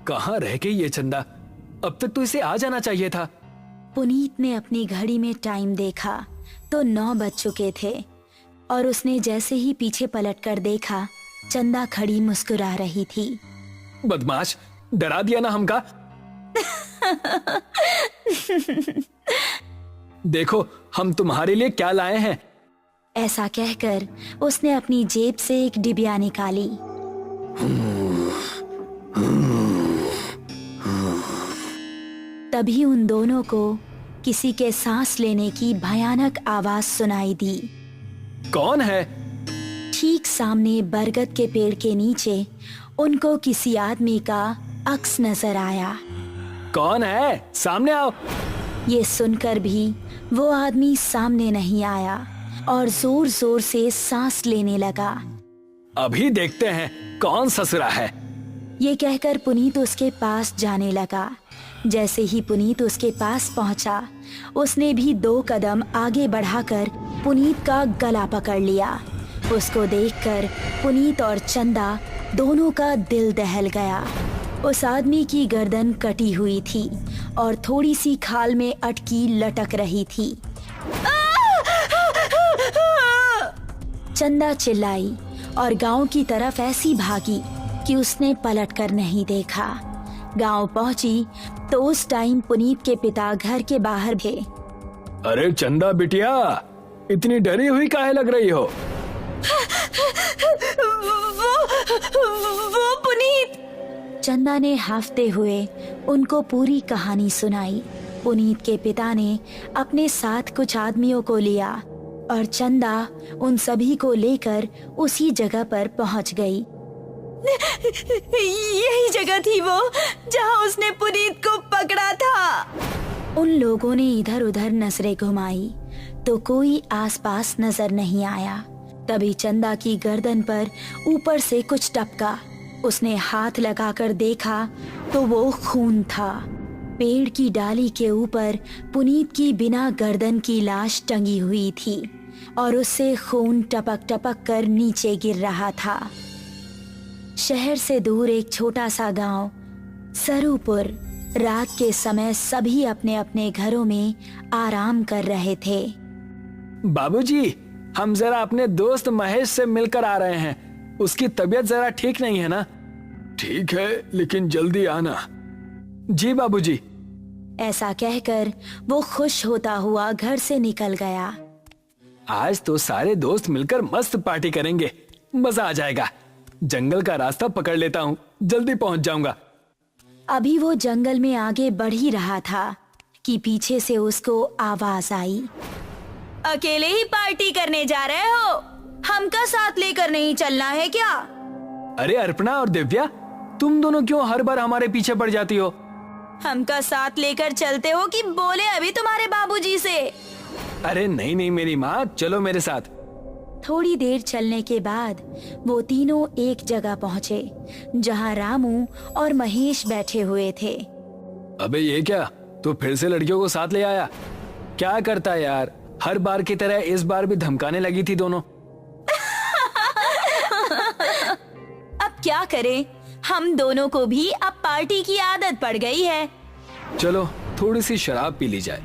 कहाँ रह गई ये चंदा? अब तक तो इसे आ जाना चाहिए था। पुनीत ने अपनी घड़ी में टाइम देखा तो 9 बज चुके थे और उसने जैसे ही पीछे पलटकर देखा, चंदा खड़ी मुस्कुरा रही थी। बदमाश, डरा दिया ना हमका। देखो हम तुम्हारे लिए क्या लाए हैं। ऐसा कहकर उसने अपनी जेब से एक डिबिया निकाली। तभी उन दोनों को किसी के सांस लेने की भयानक आवाज सुनाई दी। कौन है? ठीक सामने बरगद के पेड़ के नीचे उनको किसी आदमी का अक्स नजर आया। कौन है? सामने आओ। ये सुनकर भी वो आदमी सामने नहीं आया और जोर जोर से सांस लेने लगा। अभी देखते हैं कौन ससुरा है। ये कहकर पुनीत उसके पास जाने लगा। जैसे ही पुनीत उसके पास पहुंचा, उसने भी 2 कदम आगे बढ़ाकर पुनीत का गला पकड़ लिया। उसको देखकर पुनीत और चंदा दोनों का दिल दहल गया। उस आदमी की गर्दन कटी हुई थी और थोड़ी सी खाल में अटकी लटक रही थी। चंदा चिल्लाई और गांव की तरफ ऐसी भागी कि उसने पलटकर नहीं देखा। गांव पहुंची तो उस टाइम पुनीत के पिता घर के बाहर थे। अरे चंदा बिटिया, इतनी डरी हुई काहे लग रही हो? वो पुनीत। चंदा ने हाफते हुए उनको पूरी कहानी सुनाई। पुनीत के पिता ने अपने साथ कुछ आदमियों को लिया और चंदा उन सभी को लेकर उसी जगह पर पहुंच गई। यही जगह थी वो जहां उसने पुनीत को पकड़ा था। उन लोगों ने इधर उधर नजरें घुमाई तो कोई आसपास नजर नहीं आया। तभी चंदा की गर्दन पर ऊपर से कुछ टपका। उसने हाथ लगाकर देखा तो वो खून था। पेड़ की डाली के ऊपर पुनीत की बिना गर्दन की लाश टंगी हुई थी और उससे खून टपक टपक कर नीचे गिर रहा था। शहर से दूर एक छोटा सा गांव सरूपुर। रात के समय सभी अपने अपने घरों में आराम कर रहे थे। बाबूजी, हम जरा अपने दोस्त महेश से मिलकर आ रहे हैं। उसकी तबीयत जरा ठीक नहीं है ना? ठीक है, लेकिन जल्दी आना। जी बाबूजी। ऐसा कहकर वो खुश होता हुआ घर से निकल गया। आज तो सारे दोस्त मिलकर मस्त पार्टी करेंगे, मजा आ जाएगा। जंगल का रास्ता पकड़ लेता हूँ, जल्दी पहुँच जाऊंगा। अभी वो जंगल में आगे बढ़ ही रहा था कि पीछे से उसको आवाज आई। अकेले ही पार्टी करने जा रहे हो? हमका साथ लेकर नहीं चलना है क्या? अरे अर्पणा और दिव्या, तुम दोनों क्यों हर बार हमारे पीछे पड़ जाती हो? हमका साथ लेकर चलते हो कि बोले अभी तुम्हारे बाबूजी से? अरे नहीं नहीं मेरी माँ, चलो मेरे साथ। थोड़ी देर चलने के बाद वो तीनों एक जगह पहुँचे जहाँ रामू और महेश बैठे हुए थे। अबे ये क्या, तू फिर से लड़कियों को साथ ले आया? क्या करता है यार, हर बार की तरह इस बार भी धमकाने लगी थी दोनों। अब क्या करें, हम दोनों को भी अब पार्टी की आदत पड़ गई है। चलो थोड़ी सी शराब पी ली जाए।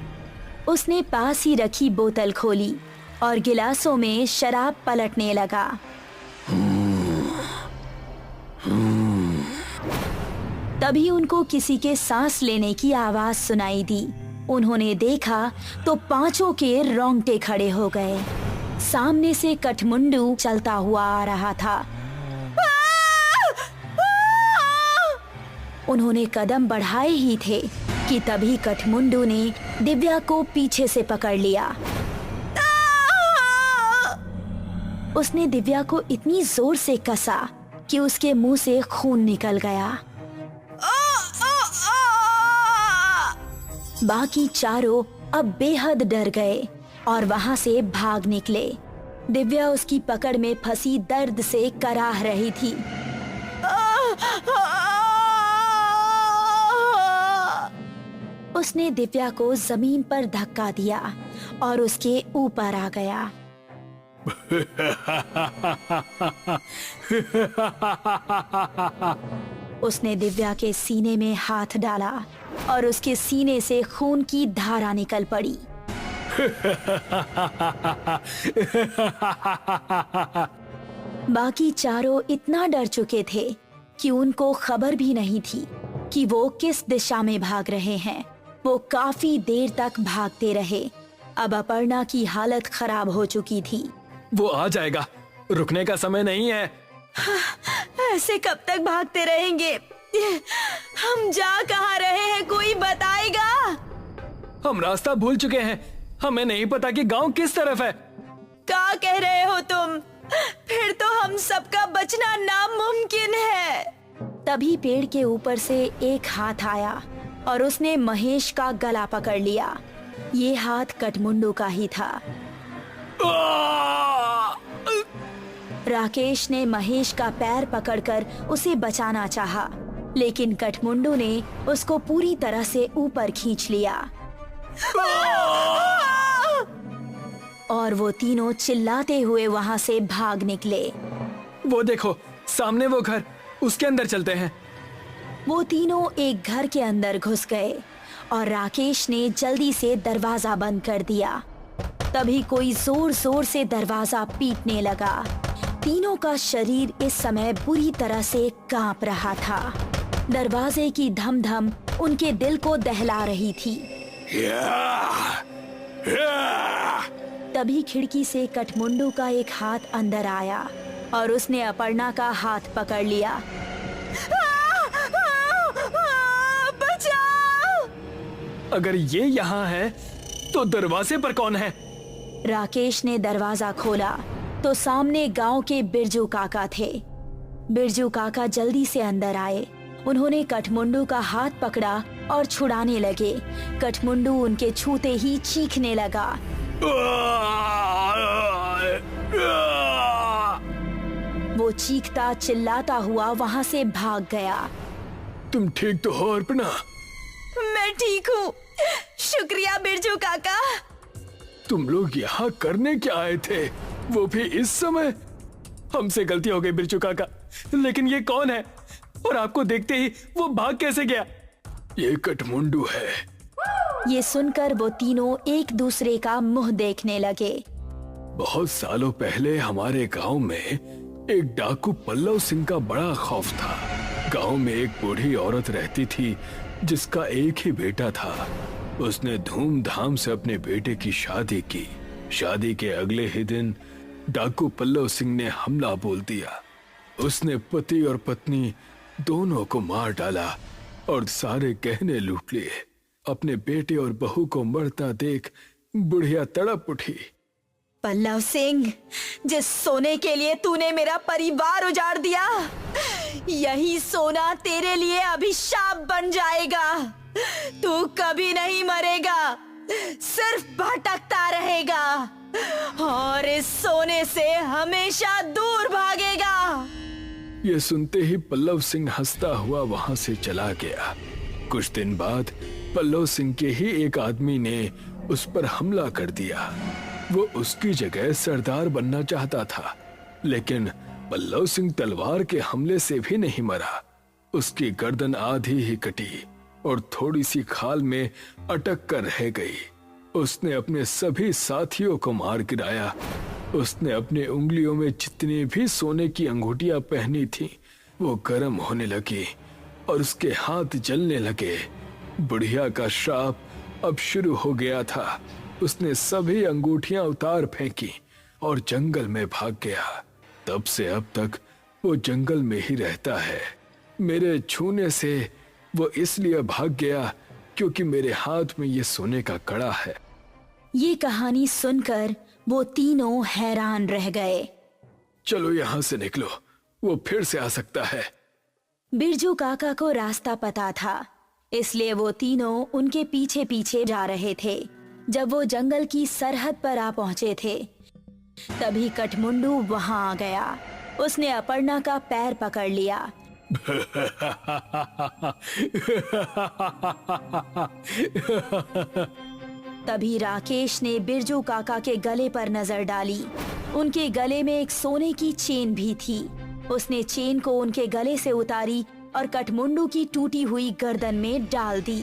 उसने पास ही रखी बोतल खोली और गिलासों में शराब पलटने लगा। तभी उनको किसी के सांस लेने की आवाज सुनाई दी। उन्होंने देखा तो पांचों के रोंगटे खड़े हो गए। सामने से कठमुंडू चलता हुआ आ रहा था। उन्होंने कदम बढ़ाए ही थे कि तभी कठमुंडू ने दिव्या को पीछे से पकड़ लिया। उसने दिव्या को इतनी जोर से कसा कि उसके मुंह से खून निकल गया। बाकी चारों अब बेहद डर गए और वहां से भाग निकले। दिव्या उसकी पकड़ में फंसी दर्द से कराह रही थी। उसने दिव्या को जमीन पर धक्का दिया और उसके ऊपर आ गया। उसने दिव्या के सीने में हाथ डाला और उसके सीने से खून की धारा निकल पड़ी। बाकी चारों इतना डर चुके थे कि उनको खबर भी नहीं थी कि वो किस दिशा में भाग रहे हैं। वो काफी देर तक भागते रहे। अब अपर्णा की हालत खराब हो चुकी थी। वो आ जाएगा, रुकने का समय नहीं है। ऐसे कब तक भागते रहेंगे? हम जा कहाँ रहे हैं, कोई बताएगा? हम रास्ता भूल चुके हैं, हमें नहीं पता कि गांव किस तरफ है। क्या कह रहे हो तुम? फिर तो हम सबका बचना नामुमकिन है। तभी पेड़ के ऊपर से एक हाथ आया और उसने महेश का गला पकड़ लिया। ये हाथ कठमुंडू का ही था। राकेश ने महेश का पैर पकड़कर उसे बचाना चाहा, लेकिन कठमुंडू ने उसको पूरी तरह से ऊपर खींच लिया और वो तीनों चिल्लाते हुए वहाँ से भाग निकले। वो देखो, सामने वो घर, उसके अंदर चलते हैं। वो तीनों एक घर के अंदर घुस गए और राकेश ने जल्दी से दरवाजा बंद कर दिया। तभी कोई जोर जोर से दरवाजा पीटने लगा। तीनों का शरीर इस समय बुरी तरह से कांप रहा था। दरवाजे की धम धम उनके दिल को दहला रही थी। तभी खिड़की से कठमुंडू का एक हाथ अंदर आया और उसने अपर्णा का हाथ पकड़ लिया। बचाओ! अगर ये यहाँ है तो दरवाजे पर कौन है? राकेश ने दरवाजा खोला तो सामने गांव के बिरजू काका थे। बिरजू काका जल्दी से अंदर आए। उन्होंने कठमुंडू का हाथ पकड़ा और छुड़ाने लगे। कठमुंडू उनके छूते ही चीखने लगा। वो चीखता चिल्लाता हुआ वहाँ से भाग गया। तुम ठीक तो हो अर्पणा? मैं ठीक हूँ, शुक्रिया बिरजू काका। तुम लोग यहाँ करने क्या आए थे, वो भी इस समय? हमसे गलती हो गई बिरजू काका, लेकिन ये कौन है और आपको देखते ही वो भाग कैसे गया? ये कठमुंडू है। ये सुनकर वो तीनों एक दूसरे का मुंह देखने लगे। बहुत सालों पहले हमारे गांव में एक डाकू पल्लव सिंह का बड़ा खौफ था। गांव में एक बूढ़ी औरत रहती थी जिसका एक ही बेटा था। उसने धूमधाम से अपने बेटे की शादी की। शादी के अगले ही दिन डाकू पल्लव सिंह ने हमला बोल दिया। उसने पति और पत्नी दोनों को मार डाला और सारे गहने लूट लिए। अपने बेटे और बहू को मरता देख बुढ़िया तड़प उठी। पल्लव सिंह, जिस सोने के लिए तूने मेरा परिवार उजाड़ दिया, यही सोना तेरे लिए अभिशाप बन जाएगा। तू कभी नहीं मरेगा, सिर्फ भटकता रहेगा और इस सोने से हमेशा दूर भागेगा। ये सुनते ही पल्लव सिंह हंसता हुआ वहां से चला गया। कुछ दिन बाद पल्लव सिंह के ही एक आदमी ने उस पर हमला कर दिया। वो उसकी जगह सरदार बनना चाहता था, लेकिन पल्लव सिंह तलवार के हमले से भी नहीं मरा। उसकी गर्दन आधी ही कटी और थोड़ी सी खाल में अटक कर रह गई। उसने अपने सभी साथियों को मार गिराया। उसने अपने उंगलियों में जितनी भी सोने की अंगूठियां पहनी थी वो गर्म होने लगी और उसके हाथ जलने लगे। बुढ़िया का श्राप अब शुरू हो गया था। उसने सभी अंगूठियां उतार फेंकी और जंगल में भाग गया। तब से अब तक वो जंगल में ही रहता है। मेरे छूने से वो इसलिए भाग गया क्योंकि मेरे हाथ में ये सोने का कड़ा है। ये कहानी सुनकर वो तीनों हैरान रह गए। चलो यहाँ से निकलो, वो फिर से आ सकता है। बिरजू काका को रास्ता पता था, इसलिए वो तीनों उनके पीछे पीछे जा रहे थे। जब वो जंगल की सरहद पर आ पहुंचे थे, तभी कठमुंडू वहां आ गया। उसने अपर्णा का पैर पकड़ लिया। तभी राकेश ने बिरजू काका के गले पर नजर डाली। उनके गले में एक सोने की चेन भी थी। उसने चेन को उनके गले से उतारी और कठमुंडू की टूटी हुई गर्दन में डाल दी।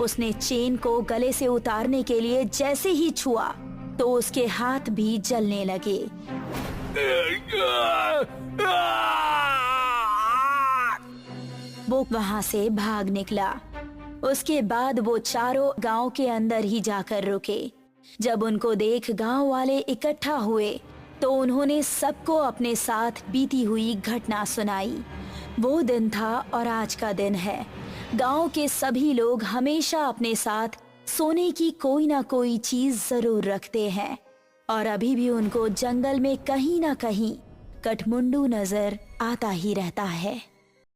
उसने चेन को गले से उतारने के लिए जैसे ही छुआ तो उसके हाथ भी जलने लगे। वो वहां से भाग निकला। उसके बाद वो चारों गांव के अंदर ही जाकर रुके। जब उनको देख गांव वाले इकट्ठा हुए तो उन्होंने सबको अपने साथ बीती हुई घटना सुनाई। वो दिन था और आज का दिन है। गांव के सभी लोग हमेशा अपने साथ सोने की कोई ना कोई चीज जरूर रखते हैं और अभी भी उनको जंगल में कहीं ना कहीं कठमुंडू नजर आता ही रहता है।